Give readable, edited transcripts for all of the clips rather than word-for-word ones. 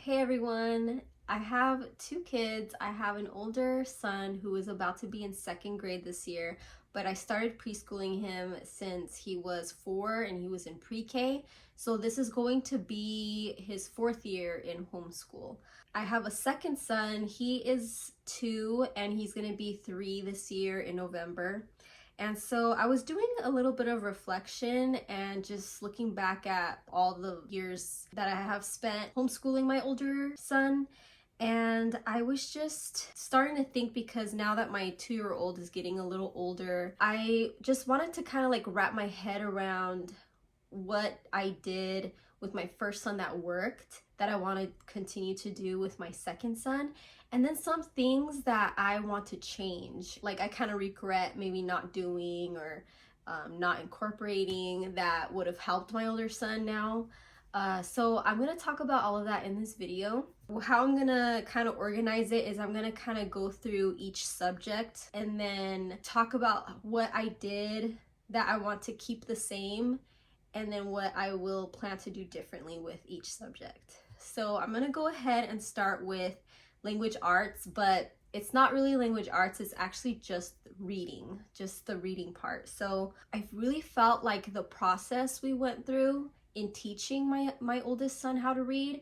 Hey everyone, I have two kids. I have an older son who is about to be in second grade this year, but I started preschooling him since he was 4 and he was in pre-K. So this is going to be his 4th year in homeschool. I have a second son. He is 2 and he's going to be 3 this year in November. And so I was doing a little bit of reflection and just looking back at all the years that I have spent homeschooling my older son. And I was just starting to think, because now that my 2-year-old is getting a little older, I just wanted to kind of like wrap my head around what I did with my first son that worked, that I want to continue to do with my second son, and then some things that I want to change, like I kind of regret maybe not doing or not incorporating that would have helped my older son now. So I'm going to talk about all of that in this video. How I'm going to kind of organize it is I'm going to kind of go through each subject and then talk about what I did that I want to keep the same, and then what I will plan to do differently with each subject. So I'm going to go ahead and start with language arts, but it's not really language arts, it's actually just reading, just the reading part. So I really felt like the process we went through in teaching my oldest son how to read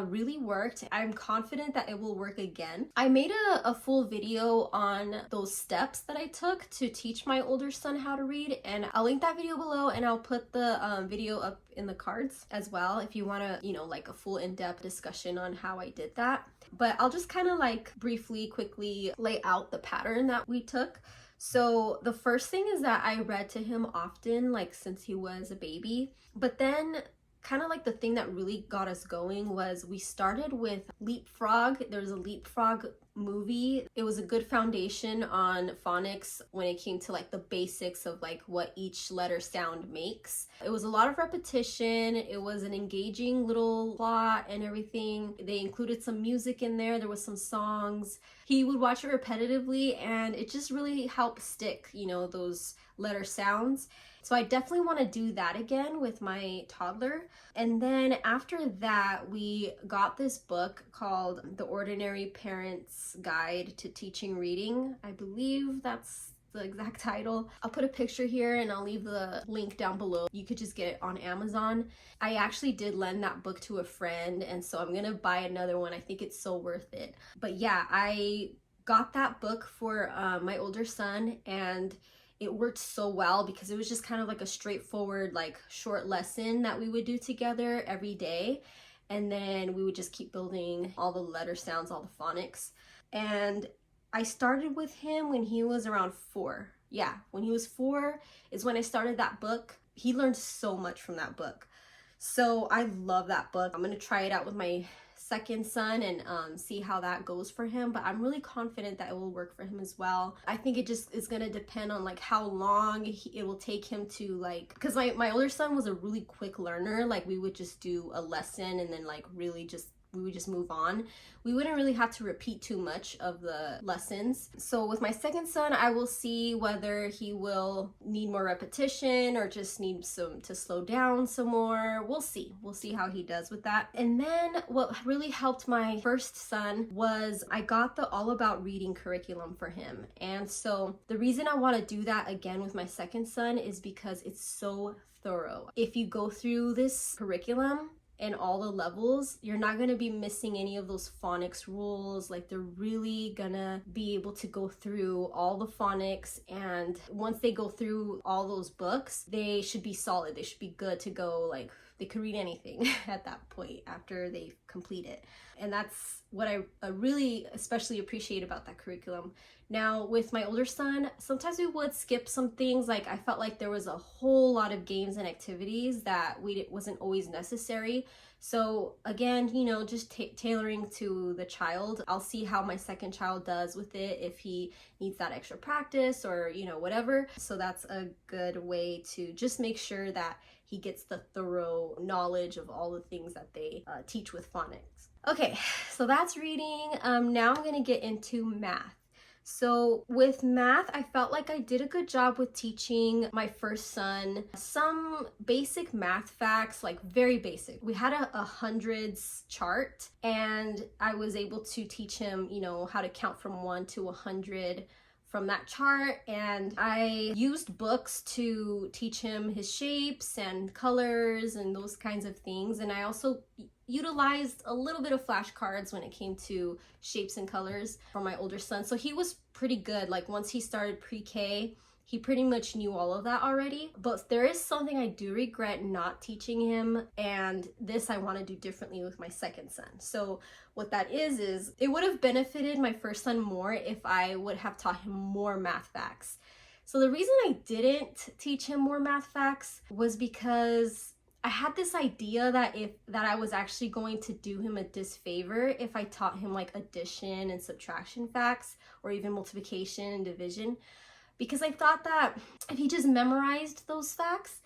really worked. I'm confident that it will work again. I made a full video on those steps that I took to teach my older son how to read, and I'll link that video below, and I'll put the video up in the cards as well if you want to, like a full in-depth discussion on how I did that. But I'll just kind of like briefly, quickly lay out the pattern that we took. So the first thing is that I read to him often, like since he was a baby. But then kind of like the thing that really got us going was we started with Leapfrog. There's a Leapfrog movie. It was a good foundation on phonics when it came to like the basics of like what each letter sound makes. It was a lot of repetition. It was an engaging little plot and everything. They included some music in there. There was some songs. He would watch it repetitively and it just really helped stick, those letter sounds. So I definitely want to do that again with my toddler. And then after that, we got this book called The Ordinary Parent's Guide to Teaching Reading. I believe that's the exact title. I'll put a picture here and I'll leave the link down below. You could just get it on Amazon. I actually did lend that book to a friend, and so I'm gonna buy another one. I think it's so worth it. But yeah, I got that book for my older son, and it worked so well because it was just kind of like a straightforward, like short lesson that we would do together every day. And then we would just keep building all the letter sounds, all the phonics. And I started with him when he was around 4. Yeah, when he was 4 is when I started that book. He learned so much from that book. So I love that book. I'm gonna try it out with my second son and see how that goes for him, but I'm really confident that it will work for him as well. I think it just is gonna depend on like how long it will take him to, like, because my older son was a really quick learner. Like we would just do a lesson and then like really just we would just move on. We wouldn't really have to repeat too much of the lessons. So with my second son, I will see whether he will need more repetition or just need to slow down some more. We'll see how he does with that. And then what really helped my first son was I got the All About Reading curriculum for him. And so the reason I want to do that again with my second son is because it's so thorough. If you go through this curriculum and all the levels, you're not going to be missing any of those phonics rules. Like they're really gonna be able to go through all the phonics, and once they go through all those books, they should be solid. They should be good to go. Like they could read anything at that point after they complete it. And that's what I really especially appreciate about that curriculum. Now with my older son, sometimes we would skip some things. Like I felt like there was a whole lot of games and activities that wasn't always necessary. So again, just tailoring to the child. I'll see how my second child does with it, if he needs that extra practice or whatever. So that's a good way to just make sure that he gets the thorough knowledge of all the things that they teach with phonics. Okay, so that's reading. Now I'm gonna get into math. So with math, I felt like I did a good job with teaching my first son some basic math facts, like very basic. We had a hundreds chart, and I was able to teach him, you know, how to count from 1 to 100 from that chart. And I used books to teach him his shapes and colors and those kinds of things. And I also utilized a little bit of flashcards when it came to shapes and colors for my older son. So he was pretty good. Like once he started pre-K, he pretty much knew all of that already. But there is something I do regret not teaching him, and this I want to do differently with my second son. So what that is it would have benefited my first son more if I would have taught him more math facts. So the reason I didn't teach him more math facts was because I had this idea that I was actually going to do him a disfavor if I taught him like addition and subtraction facts, or even multiplication and division, because I thought that if he just memorized those facts,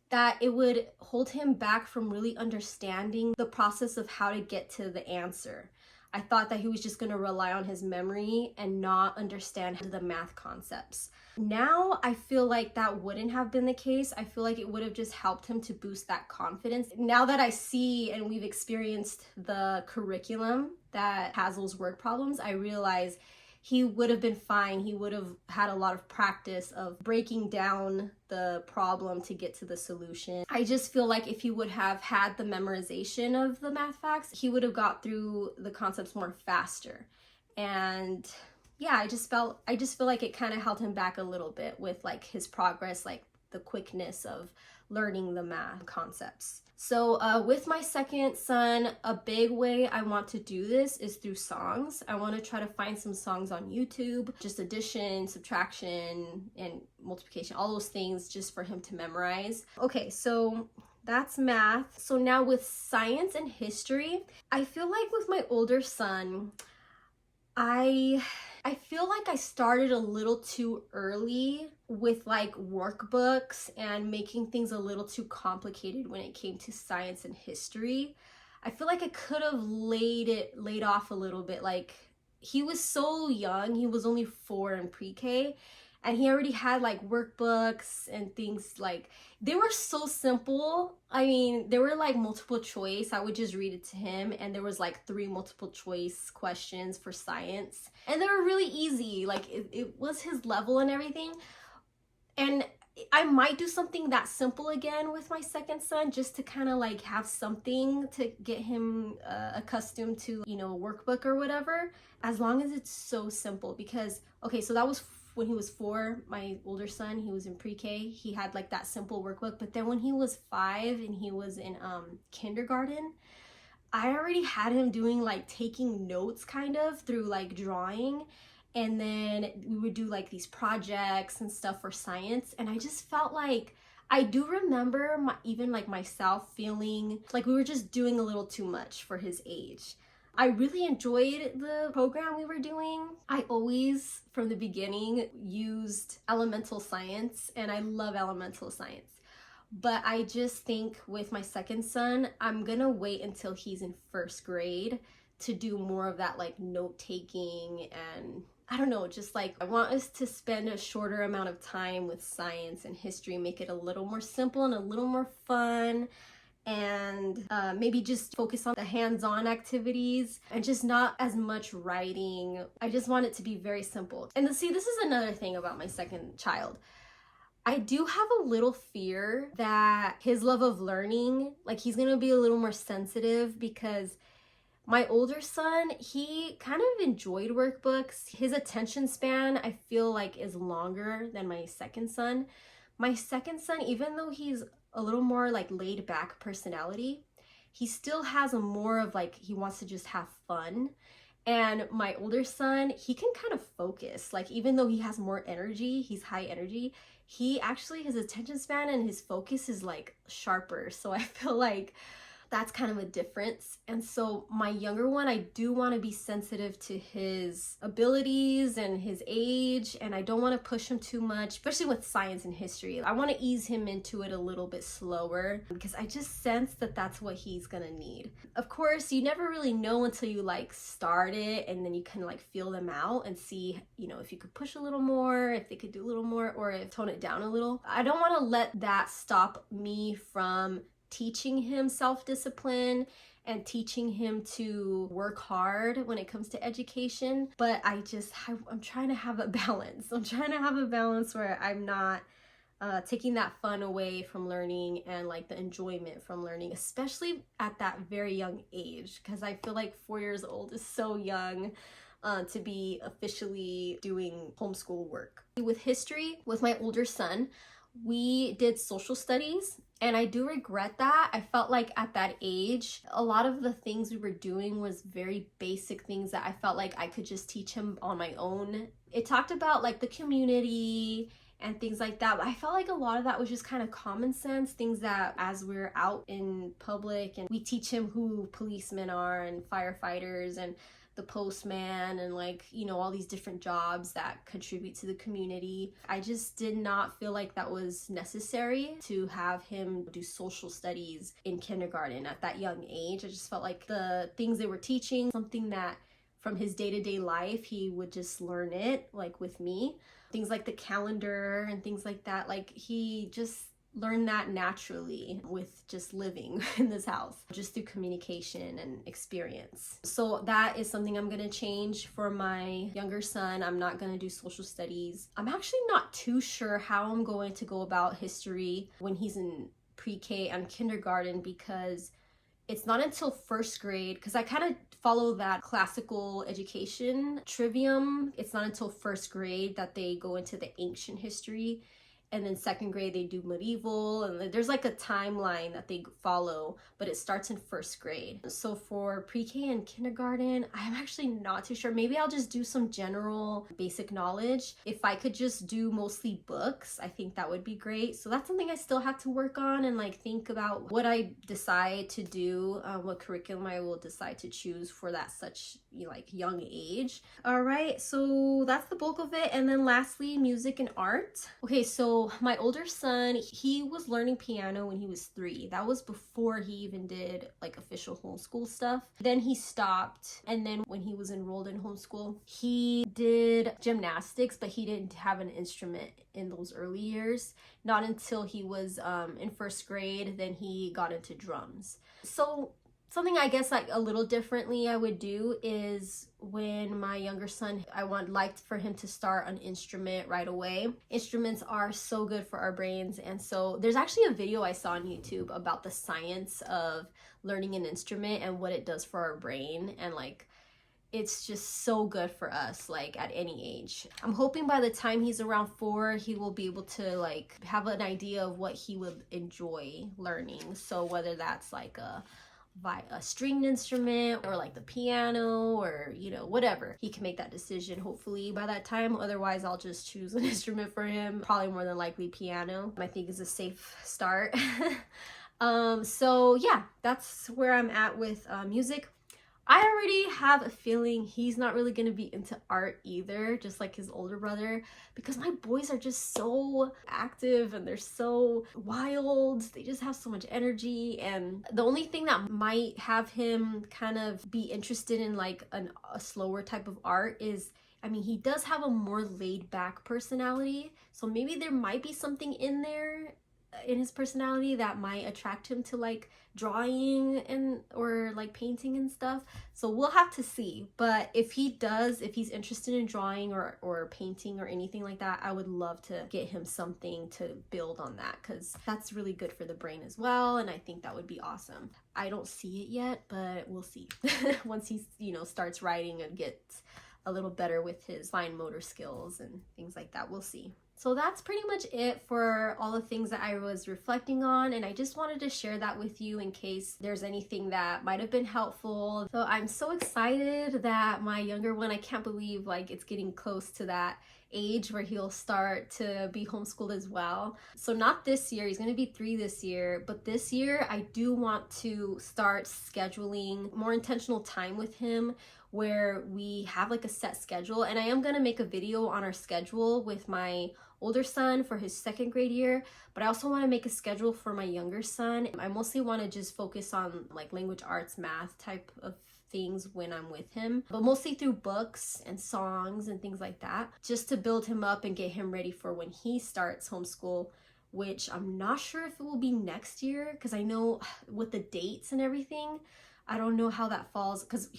that it would hold him back from really understanding the process of how to get to the answer. I thought that he was just going to rely on his memory and not understand the math concepts. Now I feel like that wouldn't have been the case. I feel like it would have just helped him to boost that confidence. Now that I see and we've experienced the curriculum that has those word problems, I realize he would have been fine. He would have had a lot of practice of breaking down the problem to get to the solution. I just feel like if he would have had the memorization of the math facts, he would have got through the concepts more faster. And yeah, I just feel like it kind of held him back a little bit with like his progress, like the quickness of learning the math concepts. So with my second son, a big way I want to do this is through songs. I want to try to find some songs on YouTube, just addition, subtraction, and multiplication, all those things just for him to memorize. Okay, so that's math. So now with science and history, I feel like with my older son, I feel like I started a little too early with like workbooks and making things a little too complicated when it came to science and history. I feel like I could have laid off a little bit. Like he was so young, he was only 4 in pre-K, and he already had like workbooks and things. Like they were so simple. I mean, they were like multiple choice. I would just read it to him, and there was like 3 multiple choice questions for science, and they were really easy. Like it was his level and everything. And I might do something that simple again with my second son, just to kind of like have something to get him accustomed to, you know, a workbook or whatever, as long as it's so simple. Because okay, so that was when he was 4, my older son, he was in pre-K, he had like that simple workbook. But then when he was 5 and he was in kindergarten, I already had him doing like taking notes kind of through like drawing. And then we would do like these projects and stuff for science. And I just felt like, I do remember even like myself feeling like we were just doing a little too much for his age. I really enjoyed the program we were doing. I always, from the beginning, used elemental science, and I love elemental science. But I just think with my second son, I'm gonna wait until he's in 1st grade to do more of that like note taking. And I don't know, just like I want us to spend a shorter amount of time with science and history, make it a little more simple and a little more fun, and maybe just focus on the hands-on activities and just not as much writing. I just want it to be very simple. And see, this is another thing about my second child. I do have a little fear that his love of learning, like he's gonna be a little more sensitive, because my older son, he kind of enjoyed workbooks. His attention span, I feel like, is longer than my second son. My second son, even though he's a little more like laid back personality, he still has a more of like, he wants to just have fun. And my older son, he can kind of focus. Like even though he has more energy, he's high energy, he actually, his attention span and his focus is like sharper. So I feel like That's kind of a difference. And so my younger one, I do want to be sensitive to his abilities and his age, and I don't want to push him too much, especially with science and history. I want to ease him into it a little bit slower because I just sense that that's what he's gonna need. Of course, you never really know until you like start it, and then you kind of like feel them out and see, you know, if you could push a little more, if they could do a little more, or if tone it down a little. I don't want to let that stop me from teaching him self-discipline and teaching him to work hard when it comes to education. But I'm trying to have a balance. I'm trying to have a balance where I'm not taking that fun away from learning and like the enjoyment from learning, especially at that very young age, because I feel like 4 years old is so young to be officially doing homeschool work. With history, with my older son, we did social studies, and I do regret that. I felt like at that age, a lot of the things we were doing was very basic things that I felt like I could just teach him on my own. It talked about like the community and things like that, but I felt like a lot of that was just kind of common sense, things that as we're out in public and we teach him who policemen are and firefighters and the postman and like, you know, all these different jobs that contribute to the community. I just did not feel like that was necessary to have him do social studies in kindergarten at that young age. I just felt like the things they were teaching, something that from his day-to-day life, he would just learn it like with me. Things like the calendar and things like that, like he just learn that naturally with just living in this house, just through communication and experience. So that is something I'm gonna change for my younger son. I'm not gonna do social studies. I'm actually not too sure how I'm going to go about history when he's in pre-K and kindergarten, because it's not until first grade, because I kind of follow that classical education trivium. It's not until first grade that they go into the ancient history. And then second grade, they do medieval, and there's like a timeline that they follow, but it starts in first grade. So for pre-K and kindergarten, I'm actually not too sure. Maybe I'll just do some general basic knowledge. If I could just do mostly books, I think that would be great. So that's something I still have to work on and like think about what I decide to do, what curriculum I will decide to choose for that such like young age. All right, so that's the bulk of it. And then lastly, music and art. Okay, so my older son, he was learning piano when he was 3. That was before he even did like official homeschool stuff. Then he stopped, and then when he was enrolled in homeschool, he did gymnastics, but he didn't have an instrument in those early years. Not until he was in first grade, then he got into drums. So something I guess like a little differently I would do is when my younger son, I liked for him to start an instrument right away. Instruments are so good for our brains, and so there's actually a video I saw on YouTube about the science of learning an instrument and what it does for our brain, and like it's just so good for us like at any age. I'm hoping by the time he's around 4, he will be able to like have an idea of what he would enjoy learning. So whether that's like a stringed instrument or like the piano or, you know, whatever, he can make that decision hopefully by that time. Otherwise, I'll just choose an instrument for him, probably more than likely piano. I think is a safe start. So yeah, that's where I'm at with music. I already have a feeling he's not really going to be into art either, just like his older brother, because my boys are just so active and they're so wild. They just have so much energy. And the only thing that might have him kind of be interested in like a slower type of art is, I mean, he does have a more laid back personality. So maybe there might be something in there in his personality that might attract him to like drawing and or like painting and stuff. So we'll have to see. But if he's interested in drawing or painting or anything like that, I would love to get him something to build on that, because that's really good for the brain as well, and I think that would be awesome. I don't see it yet, but we'll see. Once he, you know, starts writing and gets a little better with his fine motor skills and things like that, we'll see. So that's pretty much it for all the things that I was reflecting on, and I just wanted to share that with you in case there's anything that might have been helpful. So I'm so excited that my younger one, I can't believe like it's getting close to that age where he'll start to be homeschooled as well. So not this year, he's going to be 3 this year, but this year I do want to start scheduling more intentional time with him where we have like a set schedule, and I am going to make a video on our schedule with my older son for his 2nd grade year, but I also want to make a schedule for my younger son. I mostly want to just focus on like language arts, math type of things when I'm with him, but mostly through books and songs and things like that, just to build him up and get him ready for when he starts homeschool, which I'm not sure if it will be next year, because I know with the dates and everything, I don't know how that falls, because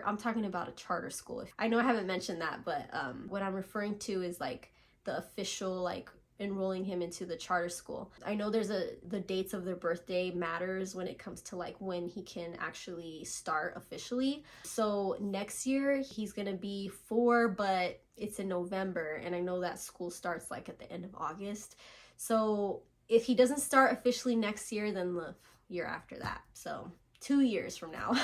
I'm talking about a charter school. I know I haven't mentioned that, but what I'm referring to is like the official like enrolling him into the charter school. I know there's the dates of their birthday matters when it comes to like when he can actually start officially. So next year he's gonna be 4, but it's in November, and I know that school starts like at the end of August. So if he doesn't start officially next year, then the year after that. So 2 years from now,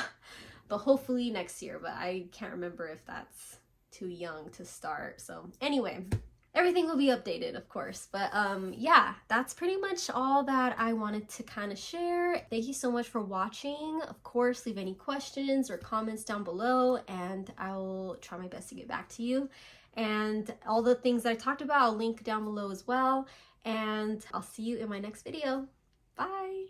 but hopefully next year, but I can't remember if that's too young to start. So anyway, everything will be updated, of course. But yeah, that's pretty much all that I wanted to kind of share. Thank you so much for watching. Of course, leave any questions or comments down below, and I'll try my best to get back to you. And all the things that I talked about, I'll link down below as well. And I'll see you in my next video. Bye!